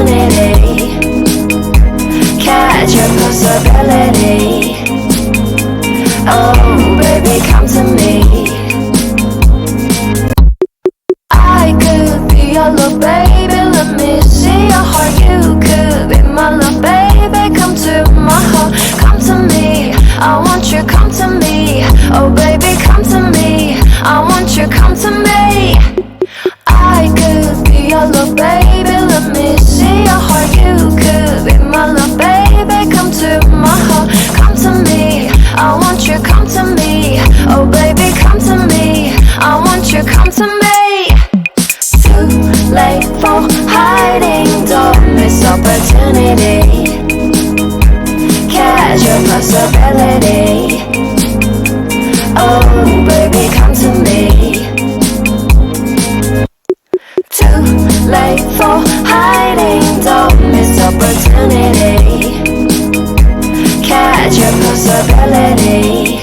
opportunity. Catch your possibility. Oh baby, come to me. I could be your love, baby. Let me see your heart. You could be my love, baby. Come to my heart, come to me. I want you, come to me. Oh baby, come to me. I want you, come to me. I could be your love, baby. Let me see your heart. You could be my love, baby. Come to my heart, come to me. I want you, come to me. Oh baby, come to me. I want you, come to me. Too late for hiding, don't miss opportunity. Catch your possibility. Oh baby, come to me. Too late for hiding, don't miss opportunity. Catch your possibility.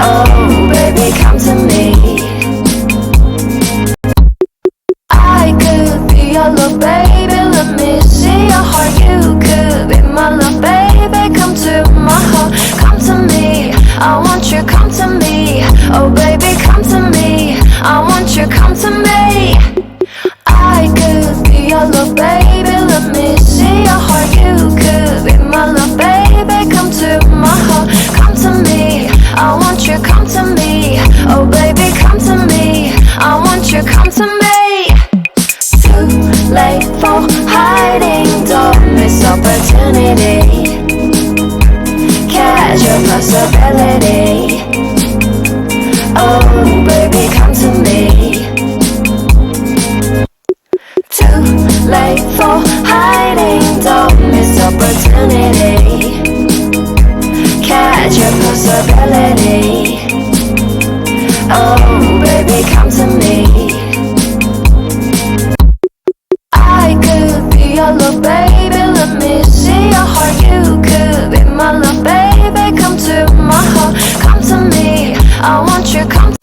Oh baby, come to me. I could be your love, baby. Let me see your heart. You could be my love, baby. Come to my heart, come to me. I want you, come to me. Oh baby, come to me. I want you, come to me. I could be your love, baby. Let me see your heart. You could be my love, baby. Come to my heart, come to me. I want you, come to me. Oh baby, come to me. I want you, come to me. Too late for hiding, don't miss opportunity. Catch your possibility. Oh baby, come to me. Too late for hiding, don't miss opportunity. Catch your possibility. Oh baby, come to me. I could be your love, baby. Let me see your heart. You could be my love, baby. Come to my heart, come to me. I want you, come